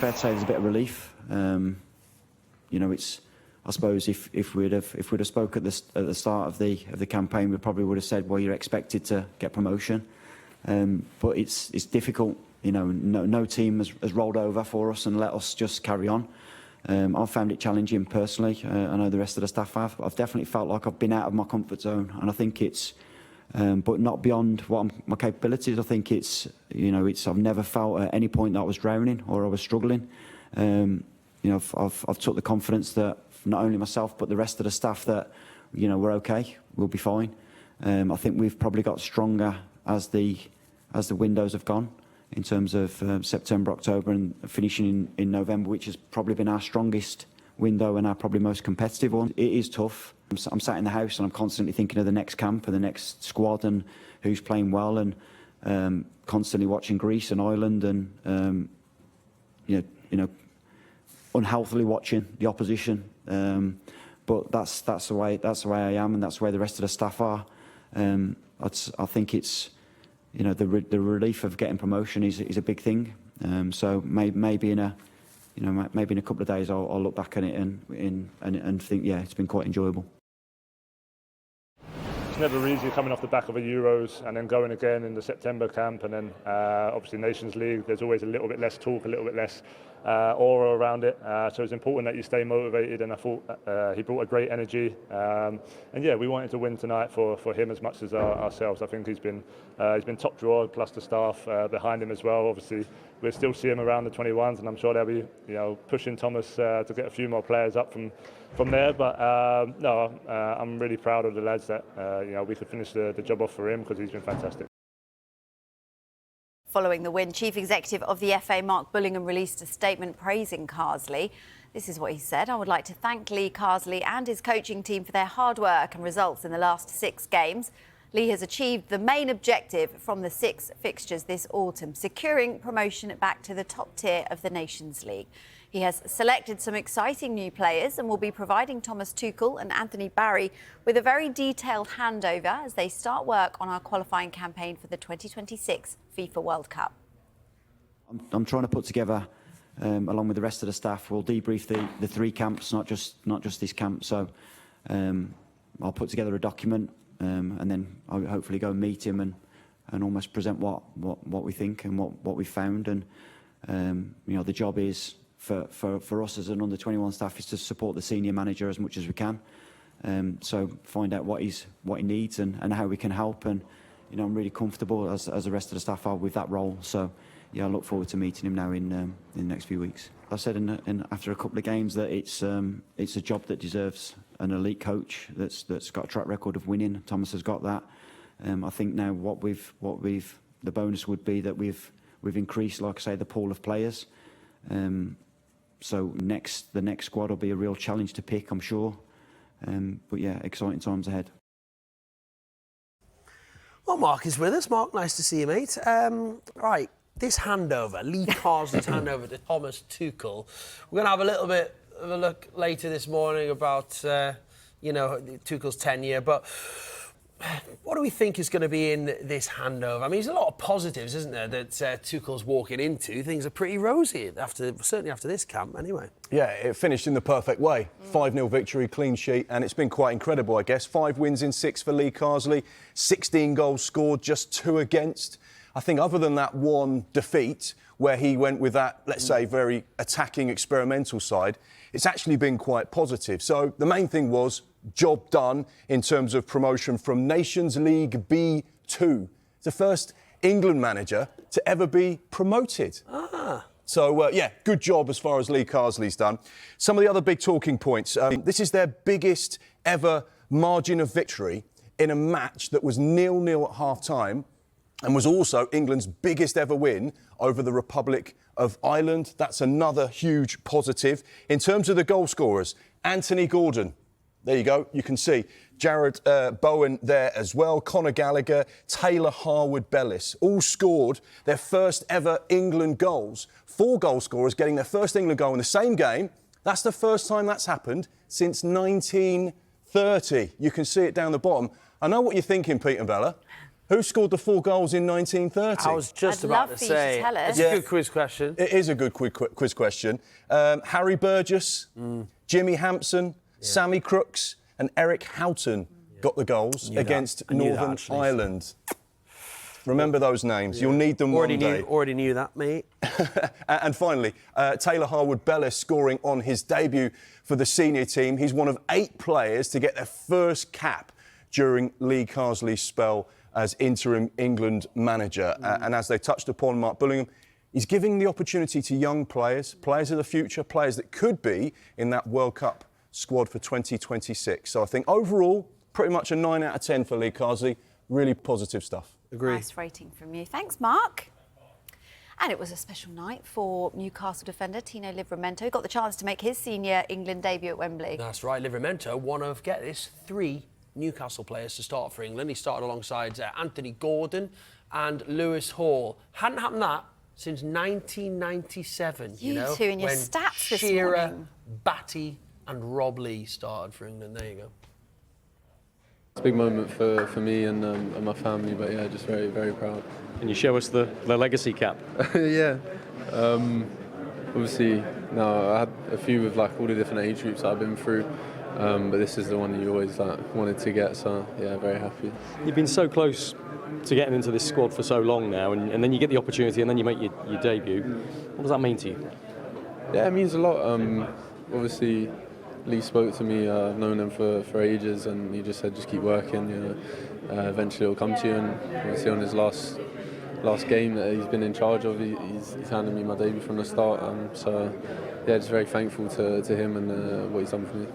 Fair to say there's a bit of relief. You know, it's. I suppose if we'd have spoke at the start of the campaign, we probably would have said, well, you're expected to get promotion. But it's difficult. You know, no team has rolled over for us and let us just carry on. I've found it challenging personally. I know the rest of the staff have. I've definitely felt like I've been out of my comfort zone, and I think it's, but not beyond my capabilities. I think it's, you know, I've never felt at any point that I was drowning or I was struggling. You know, I've took the confidence that not only myself but the rest of the staff that, you know, we're okay, we'll be fine. I think we've probably got stronger as the windows have gone, in terms of September, October and finishing in November, which has probably been our strongest window and our probably most competitive one. It is tough. I'm sat in the house and I'm constantly thinking of the next camp and the next squad and who's playing well, and constantly watching Greece and Ireland and you know unhealthily watching the opposition. But that's the way I am, and that's the way the rest of the staff are. I think it's, you know, the relief of getting promotion is a big thing. So maybe in a couple of days I'll look back at it and think, yeah, it's been quite enjoyable. It's never easy coming off the back of a Euros and then going again in the September camp, and then obviously Nations League. There's always a little bit less talk, a little bit less aura around it. So it's important that you stay motivated, and I thought he brought a great energy. And yeah, we wanted to win tonight for him as much as ourselves. I think he's been top drawer, plus the staff behind him as well. Obviously, we'll still see him around the 21s, and I'm sure they'll be, you know, pushing Thomas to get a few more players up from there. But no, I'm really proud of the lads that you know, we could finish the job off for him, because he's been fantastic. Following the win, Chief Executive of the FA, Mark Bullingham, released a statement praising Carsley. This is what he said: "I would like to thank Lee Carsley and his coaching team for their hard work and results in the last 6 games. Lee has achieved the main objective from the 6 fixtures this autumn, securing promotion back to the top tier of the Nations League. He has selected some exciting new players and will be providing Thomas Tuchel and Anthony Barry with a very detailed handover as they start work on our qualifying campaign for the 2026 FIFA World Cup." I'm trying to put together, along with the rest of the staff, we'll debrief the 3 camps, not just this camp. So I'll put together a document, and then I'll hopefully go and meet him and almost present what we think and what we found. And you know, the job is for us as an under-21 staff is to support the senior manager as much as we can. So find out what he needs and how we can help. And you know, I'm really comfortable as the rest of the staff are with that role. So yeah, I look forward to meeting him now in the next few weeks. I said after a couple of games that it's a job that deserves an elite coach that's got a track record of winning. Thomas has got that. I think now the bonus would be that we've increased, like I say, the pool of players. So the next squad will be a real challenge to pick, I'm sure. But yeah, exciting times ahead. Well, Mark is with us. Mark, nice to see you, mate. Right, this handover, Lee Carsley's handover to Thomas Tuchel. We're going to have a little bit of a look later this morning about, you know, Tuchel's tenure, but what do we think is going to be in this handover? I mean, there's a lot of positives, isn't there, that Tuchel's walking into. Things are pretty rosy, certainly after this camp, anyway. Yeah, it finished in the perfect way. 5-0 victory, clean sheet, and it's been quite incredible, I guess. 5 wins in 6 for Lee Carsley, 16 goals scored, just 2 against. I think other than that one defeat, where he went with that, let's say, very attacking, experimental side, it's actually been quite positive. So the main thing was job done in terms of promotion from Nations League B2. It's the first England manager to ever be promoted. So, yeah, good job as far as Lee Carsley's done. Some of the other big talking points. This is their biggest ever margin of victory in a match that was 0-0 at half-time and was also England's biggest ever win over the Republic of Ireland. That's another huge positive. In terms of the goal scorers, Anthony Gordon. There you go, you can see Jared Bowen there as well, Conor Gallagher, Taylor Harwood-Bellis, all scored their first ever England goals. 4 goal scorers getting their first England goal in the same game. That's the first time that's happened since 1930. You can see it down the bottom. I know what you're thinking, Pete and Bella. Who scored the 4 goals in 1930? I was just I'd about love to for you to say. tell us. It's a good quiz question. It is a good quiz question. Harry Burgess, Jimmy Hampson, Sammy Crooks and Eric Houghton got the goals against Northern Ireland. Remember those names. You'll need them one day. Already knew that, mate. And finally, Taylor Harwood-Bellis scoring on his debut for the senior team. He's one of 8 players to get their first cap during Lee Carsley's spell as interim England manager. And as they touched upon, Mark Bullingham, he's giving the opportunity to young players, players of the future, players that could be in that World Cup squad for 2026. So I think overall, pretty much a 9 out of 10 for Lee Carsley. Really positive stuff. Agree. Nice rating from you. Thanks, Mark. And it was a special night for Newcastle defender Tino Livramento. He got the chance to make his senior England debut at Wembley. That's right, Livramento, one of, get this, 3 Newcastle players to start for England. He started alongside Anthony Gordon and Lewis Hall. Hadn't happened that since 1997, you know. two and your when stats this Shearer, morning. Batty and Rob Lee started for England. There you go. It's a big moment for me and my family, but yeah, just very, very proud. Can you show us the legacy cap? Yeah. Obviously, no, I had a few with like all the different age groups that I've been through, but this is the one that you always wanted to get. So yeah, very happy. You've been so close to getting into this squad for so long now, and then you get the opportunity, and then you make your debut. What does that mean to you? Yeah, it means a lot. Obviously, Lee spoke to me. I've known him for ages, and he just said, just keep working. You know, eventually it'll come to you. And obviously on his last game that he's been in charge of, he's handed me my debut from the start. So yeah, just very thankful to him and what he's done for me.